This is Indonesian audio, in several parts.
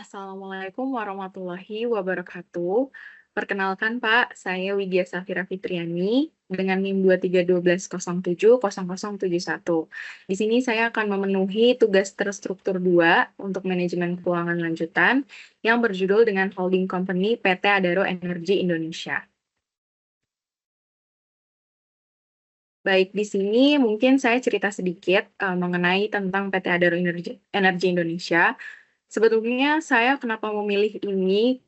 Assalamualaikum warahmatullahi wabarakatuh. Perkenalkan Pak, saya Widya Safira Fitriani dengan NIM 2312070071. Di sini saya akan memenuhi tugas terstruktur 2 untuk manajemen keuangan lanjutan yang berjudul dengan Holding Company PT Adaro Energi Indonesia. Baik, di sini mungkin saya cerita sedikit mengenai tentang PT Adaro Energi Indonesia. Sebetulnya saya kenapa memilih ini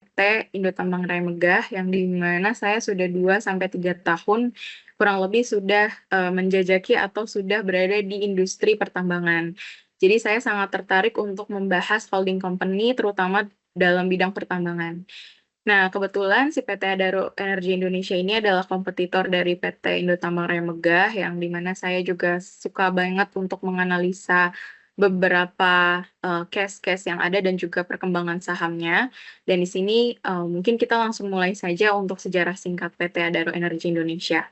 PT Indo Tambang Raya Megah yang di mana saya sudah 2 sampai 3 tahun kurang lebih sudah menjajaki atau sudah berada di industri pertambangan. Jadi saya sangat tertarik untuk membahas holding company terutama dalam bidang pertambangan. Nah, kebetulan si PT Adaro Energi Indonesia ini adalah kompetitor dari PT Indo Tambang Raya Megah yang di mana saya juga suka banget untuk menganalisa beberapa case-case yang ada dan juga perkembangan sahamnya. Dan di sini mungkin kita langsung mulai saja untuk sejarah singkat PT Adaro Energi Indonesia.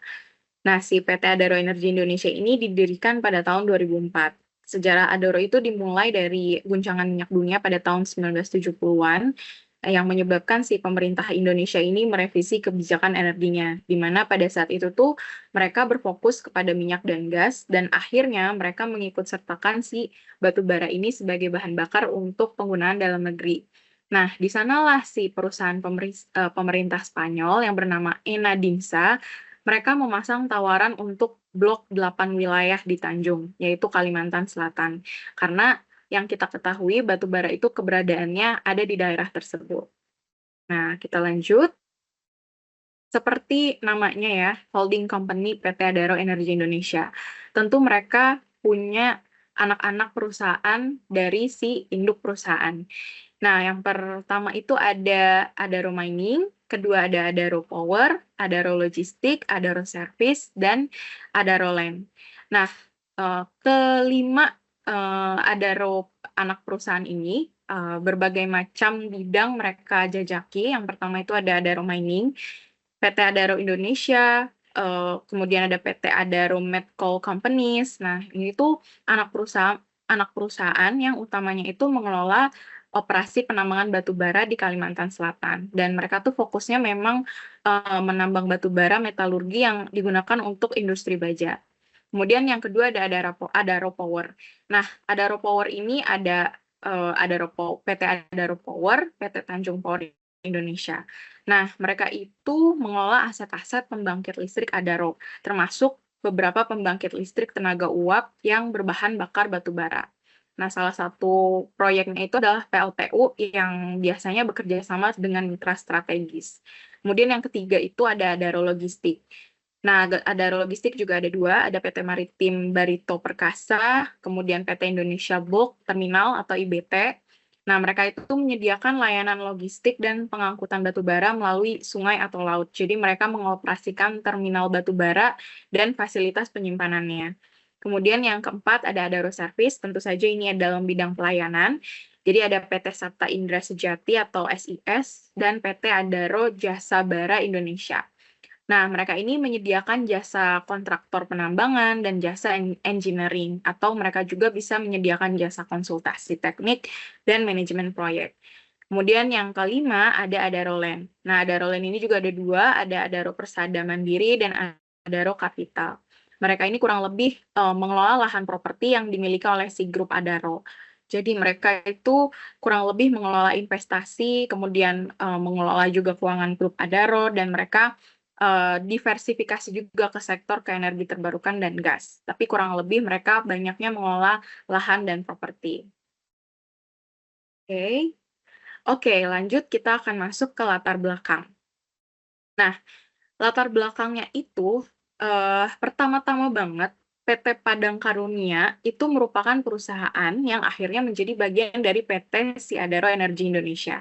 Nah, si PT Adaro Energi Indonesia ini didirikan pada tahun 2004. Sejarah Adaro itu dimulai dari guncangan minyak dunia pada tahun 1970-an yang menyebabkan si pemerintah Indonesia ini merevisi kebijakan energinya, di mana pada saat itu tuh mereka berfokus kepada minyak dan gas, dan akhirnya mereka mengikut sertakan si batu bara ini sebagai bahan bakar untuk penggunaan dalam negeri. Nah, di sanalah si perusahaan pemerintah Spanyol yang bernama Enadinsa mereka memasang tawaran untuk blok 8 wilayah di Tanjung, yaitu Kalimantan Selatan. Karena yang kita ketahui batu bara itu keberadaannya ada di daerah tersebut. Nah, kita lanjut. Seperti namanya ya, holding company PT Adaro Energi Indonesia. Tentu mereka punya anak-anak perusahaan dari si induk perusahaan. Nah, yang pertama itu ada Adaro Mining, kedua ada Adaro Power, Adaro Logistik, Adaro Service, dan Adaro Land. Nah, kelima Adaro anak perusahaan ini berbagai macam bidang mereka jajaki. Yang pertama itu ada Adaro Mining, PT Adaro Indonesia, kemudian ada PT Adaro Met Coal Companies. Nah, ini tuh anak perusahaan yang utamanya itu mengelola operasi penambangan batu bara di Kalimantan Selatan. Dan mereka tuh fokusnya memang menambang batu bara metalurgi yang digunakan untuk industri baja. Kemudian yang kedua ada Adaro Power. Nah, Adaro Power ini ada PT Adaro Power, PT Tanjung Power Indonesia. Nah, mereka itu mengelola aset-aset pembangkit listrik Adaro, termasuk beberapa pembangkit listrik tenaga uap yang berbahan bakar batu bara. Nah, salah satu proyeknya itu adalah PLTU yang biasanya bekerja sama dengan mitra strategis. Kemudian yang ketiga itu ada Adaro Logistik. Nah, Adaro Logistik juga ada dua, ada PT Maritim Barito Perkasa, kemudian PT Indonesia Bulk Terminal atau IBT. Nah, mereka itu menyediakan layanan logistik dan pengangkutan batu bara melalui sungai atau laut. Jadi mereka mengoperasikan terminal batu bara dan fasilitas penyimpanannya. Kemudian yang keempat ada Adaro Service, tentu saja ini dalam bidang pelayanan. Jadi ada PT Sabta Indra Sejati atau SIS dan PT Adaro Jasa Bara Indonesia. Nah, mereka ini menyediakan jasa kontraktor penambangan dan jasa engineering, atau mereka juga bisa menyediakan jasa konsultasi teknik dan manajemen proyek. Kemudian yang kelima ada Adaro Land. Nah, Adaro Land ini juga ada dua, ada Adaro Persada Mandiri dan Adaro Capital. Mereka ini kurang lebih mengelola lahan properti yang dimiliki oleh si grup Adaro. Jadi mereka itu kurang lebih mengelola investasi, kemudian mengelola juga keuangan grup Adaro, dan mereka diversifikasi juga ke sektor ke energi terbarukan dan gas. Tapi kurang lebih mereka banyaknya mengelola lahan dan properti. Oke, Oke, lanjut kita akan masuk ke latar belakang. Nah, latar belakangnya itu pertama-tama banget PT Padang Karunia itu merupakan perusahaan yang akhirnya menjadi bagian dari PT Siadaro Energi Indonesia.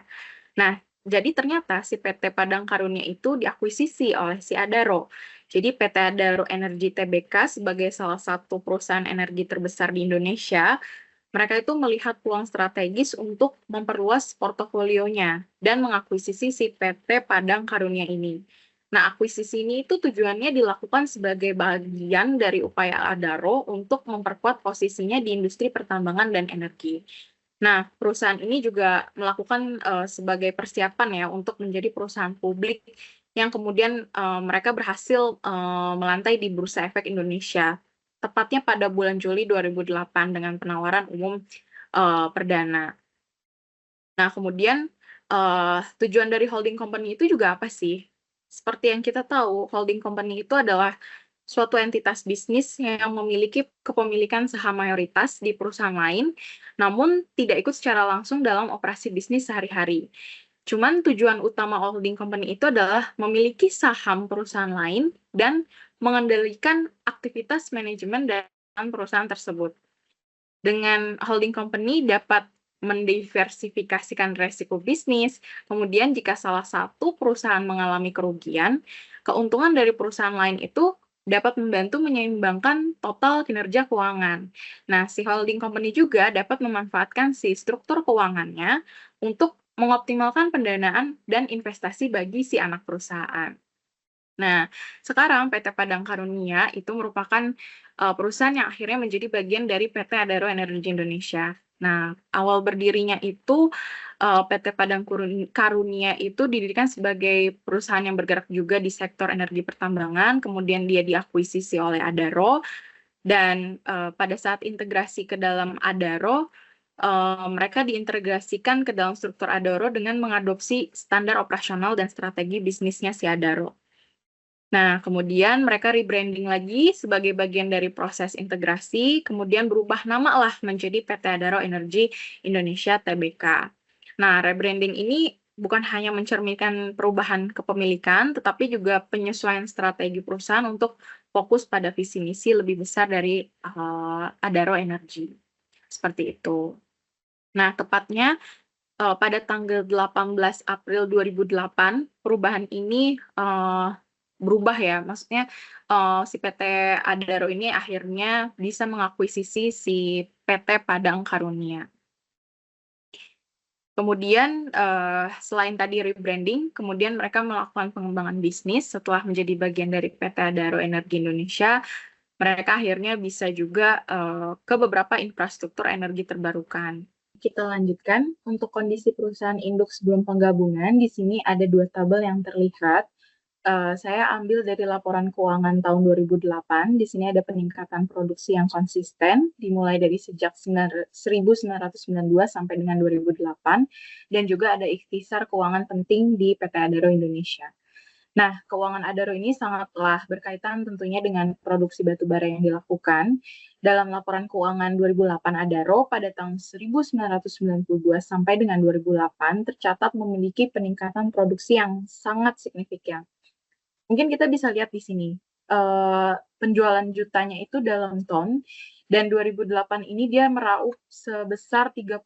Nah, jadi ternyata si PT Padang Karunia itu diakuisisi oleh si Adaro. Jadi PT Adaro Energi Tbk sebagai salah satu perusahaan energi terbesar di Indonesia, mereka itu melihat peluang strategis untuk memperluas portofolionya dan mengakuisisi si PT Padang Karunia ini. Nah, akuisisi ini itu tujuannya dilakukan sebagai bagian dari upaya Adaro untuk memperkuat posisinya di industri pertambangan dan energi. Nah, perusahaan ini juga melakukan, sebagai persiapan ya untuk menjadi perusahaan publik yang kemudian, mereka berhasil, melantai di Bursa Efek Indonesia, tepatnya pada bulan Juli 2008 dengan penawaran umum, perdana. Nah, kemudian, tujuan dari holding company itu juga apa sih? Seperti yang kita tahu, holding company itu adalah suatu entitas bisnis yang memiliki kepemilikan saham mayoritas di perusahaan lain, namun tidak ikut secara langsung dalam operasi bisnis sehari-hari. Cuman tujuan utama holding company itu adalah memiliki saham perusahaan lain dan mengendalikan aktivitas manajemen dan perusahaan tersebut. Dengan holding company dapat mendiversifikasikan resiko bisnis, kemudian jika salah satu perusahaan mengalami kerugian, keuntungan dari perusahaan lain itu dapat membantu menyeimbangkan total kinerja keuangan. Nah, si holding company juga dapat memanfaatkan si struktur keuangannya untuk mengoptimalkan pendanaan dan investasi bagi si anak perusahaan. Nah, sekarang PT Padang Karunia itu merupakan, perusahaan yang akhirnya menjadi bagian dari PT Adaro Energi Indonesia. Nah, awal berdirinya itu, PT Padang Karunia itu didirikan sebagai perusahaan yang bergerak juga di sektor energi pertambangan, kemudian dia diakuisisi oleh Adaro dan, pada saat integrasi ke dalam Adaro, mereka diintegrasikan ke dalam struktur Adaro dengan mengadopsi standar operasional dan strategi bisnisnya si Adaro. Nah, kemudian mereka rebranding lagi sebagai bagian dari proses integrasi, kemudian berubah nama lah menjadi PT Adaro Energi Indonesia Tbk. Nah, rebranding ini bukan hanya mencerminkan perubahan kepemilikan, tetapi juga penyesuaian strategi perusahaan untuk fokus pada visi misi lebih besar dari Adaro Energi. Seperti itu. Nah, tepatnya pada tanggal 18 April 2008, perubahan ini, berubah ya, maksudnya, si PT Adaro ini akhirnya bisa mengakuisisi si PT Padang Karunia. Kemudian, selain tadi rebranding, kemudian mereka melakukan pengembangan bisnis setelah menjadi bagian dari PT Adaro Energi Indonesia, mereka akhirnya bisa juga, ke beberapa infrastruktur energi terbarukan. Kita lanjutkan, untuk kondisi perusahaan induk sebelum penggabungan, di sini ada 2 tabel yang terlihat. Saya ambil dari laporan keuangan tahun 2008, di sini ada peningkatan produksi yang konsisten, dimulai dari sejak 1992 sampai dengan 2008, dan juga ada ikhtisar keuangan penting di PT Adaro Indonesia. Nah, keuangan Adaro ini sangatlah berkaitan tentunya dengan produksi batubara yang dilakukan. Dalam laporan keuangan 2008 Adaro pada tahun 1992 sampai dengan 2008 tercatat memiliki peningkatan produksi yang sangat signifikan. Mungkin kita bisa lihat di sini, penjualan jutanya itu dalam ton, dan 2008 ini dia meraup sebesar 38,5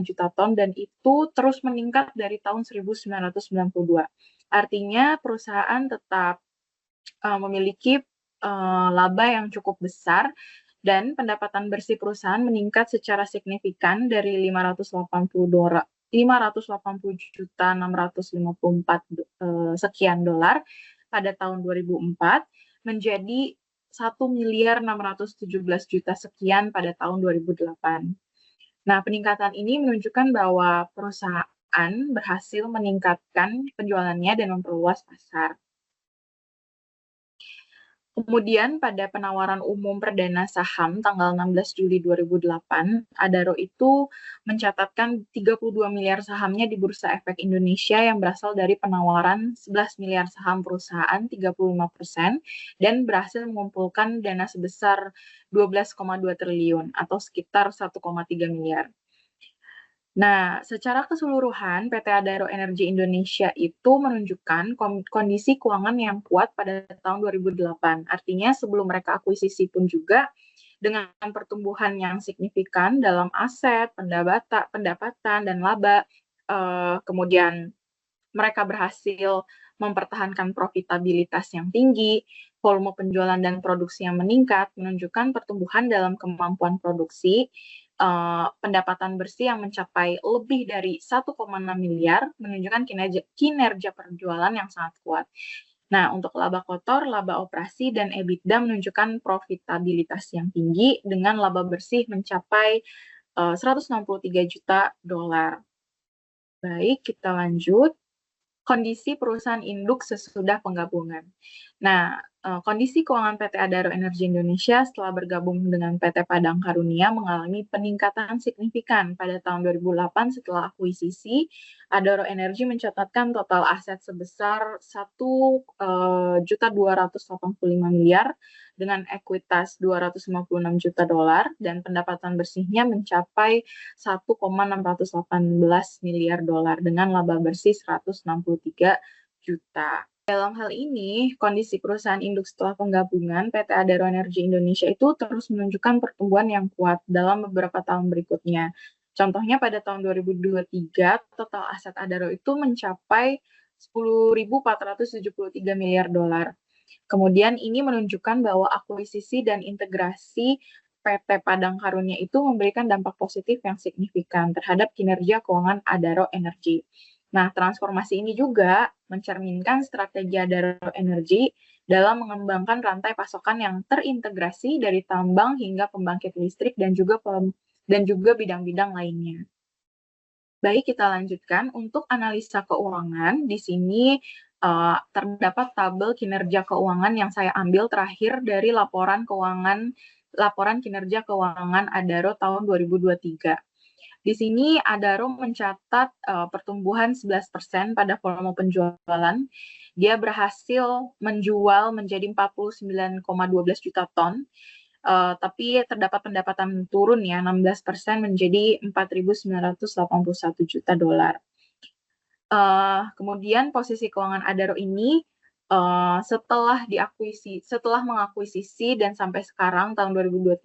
juta ton dan itu terus meningkat dari tahun 1992. Artinya perusahaan tetap, memiliki, laba yang cukup besar dan pendapatan bersih perusahaan meningkat secara signifikan dari 580.654 sekian dolar pada tahun 2004 menjadi 1.617.000.000 sekian pada tahun 2008. Nah, peningkatan ini menunjukkan bahwa perusahaan berhasil meningkatkan penjualannya dan memperluas pasar. Kemudian pada penawaran umum perdana saham tanggal 16 Juli 2008, Adaro itu mencatatkan 32 miliar sahamnya di Bursa Efek Indonesia yang berasal dari penawaran 11 miliar saham perusahaan 35% dan berhasil mengumpulkan dana sebesar 12,2 triliun atau sekitar 1,3 miliar. Nah, secara keseluruhan PT Adaro Energi Indonesia itu menunjukkan kondisi keuangan yang kuat pada tahun 2008. Artinya sebelum mereka akuisisi pun juga dengan pertumbuhan yang signifikan dalam aset, pendapatan dan laba, kemudian mereka berhasil mempertahankan profitabilitas yang tinggi, volume penjualan dan produksi yang meningkat, menunjukkan pertumbuhan dalam kemampuan produksi, pendapatan bersih yang mencapai lebih dari 1,6 miliar, menunjukkan kinerja penjualan yang sangat kuat. Nah, untuk laba kotor, laba operasi, dan EBITDA menunjukkan profitabilitas yang tinggi dengan laba bersih mencapai $163 juta. Baik, kita lanjut. Kondisi perusahaan induk sesudah penggabungan. Nah, kondisi keuangan PT Adaro Energi Indonesia setelah bergabung dengan PT Padang Karunia mengalami peningkatan signifikan pada tahun 2008 setelah akuisisi. Adaro Energi mencatatkan total aset sebesar 1.285 miliar dengan ekuitas $256 juta dan pendapatan bersihnya mencapai 1,618 miliar dolar dengan laba bersih 163 juta. Dalam hal ini, kondisi perusahaan induk setelah penggabungan PT Adaro Energi Indonesia itu terus menunjukkan pertumbuhan yang kuat dalam beberapa tahun berikutnya. Contohnya pada tahun 2023, total aset Adaro itu mencapai 10.473 miliar dolar. Kemudian ini menunjukkan bahwa akuisisi dan integrasi PT Padang Karunia itu memberikan dampak positif yang signifikan terhadap kinerja keuangan Adaro Energi. Nah, transformasi ini juga mencerminkan strategi Adaro Energi dalam mengembangkan rantai pasokan yang terintegrasi dari tambang hingga pembangkit listrik dan juga bidang-bidang lainnya. Baik, kita lanjutkan. Untuk analisa keuangan, di sini terdapat tabel kinerja keuangan yang saya ambil terakhir dari laporan kinerja keuangan Adaro tahun 2023. Di sini Adaro mencatat pertumbuhan 11% pada volume penjualan. Dia berhasil menjual menjadi 49,12 juta ton. Tapi terdapat pendapatan turun ya 16% menjadi 4.981 juta dolar. Kemudian posisi keuangan Adaro ini setelah mengakuisisi dan sampai sekarang tahun 2023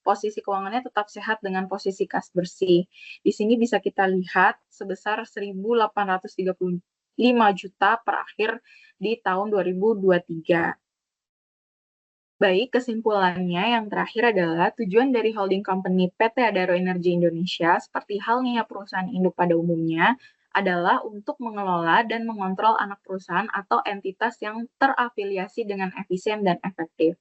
posisi keuangannya tetap sehat dengan posisi kas bersih. Di sini bisa kita lihat sebesar 1.835 juta per akhir di tahun 2023. Baik, kesimpulannya yang terakhir adalah tujuan dari holding company PT Adaro Energi Indonesia seperti halnya perusahaan induk pada umumnya adalah untuk mengelola dan mengontrol anak perusahaan atau entitas yang terafiliasi dengan efisien dan efektif.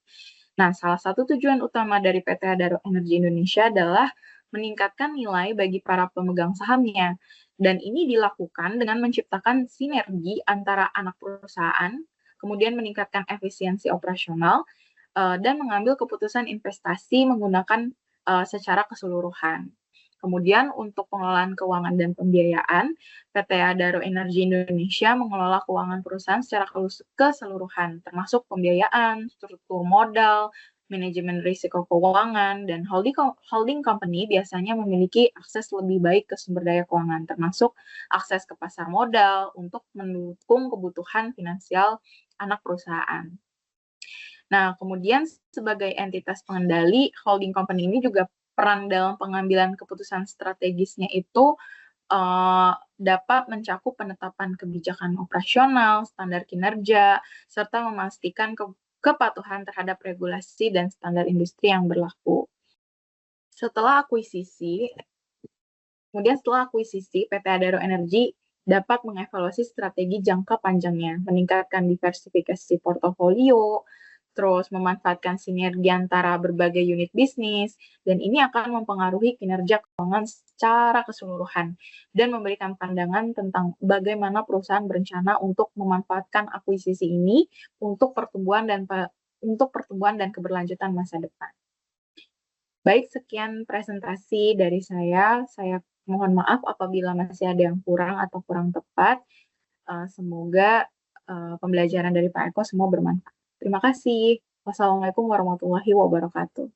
Nah, salah satu tujuan utama dari PT Adaro Energi Indonesia adalah meningkatkan nilai bagi para pemegang sahamnya. Dan ini dilakukan dengan menciptakan sinergi antara anak perusahaan, kemudian meningkatkan efisiensi operasional, dan mengambil keputusan investasi menggunakan secara keseluruhan. Kemudian untuk pengelolaan keuangan dan pembiayaan, PT Adaro Energi Indonesia mengelola keuangan perusahaan secara keseluruhan, termasuk pembiayaan, struktur modal, manajemen risiko keuangan, dan holding company biasanya memiliki akses lebih baik ke sumber daya keuangan, termasuk akses ke pasar modal untuk mendukung kebutuhan finansial anak perusahaan. Nah, kemudian sebagai entitas pengendali, holding company ini juga peran dalam pengambilan keputusan strategisnya itu dapat mencakup penetapan kebijakan operasional, standar kinerja, serta memastikan kepatuhan terhadap regulasi dan standar industri yang berlaku. Setelah akuisisi, PT Adaro Energi dapat mengevaluasi strategi jangka panjangnya, meningkatkan diversifikasi portofolio, terus memanfaatkan sinergi antara berbagai unit bisnis, dan ini akan mempengaruhi kinerja keuangan secara keseluruhan, dan memberikan pandangan tentang bagaimana perusahaan berencana untuk memanfaatkan akuisisi ini untuk pertumbuhan dan keberlanjutan masa depan. Baik, sekian presentasi dari saya. Saya mohon maaf apabila masih ada yang kurang atau kurang tepat. Semoga pembelajaran dari Pak Eko semua bermanfaat. Terima kasih. Wassalamualaikum warahmatullahi wabarakatuh.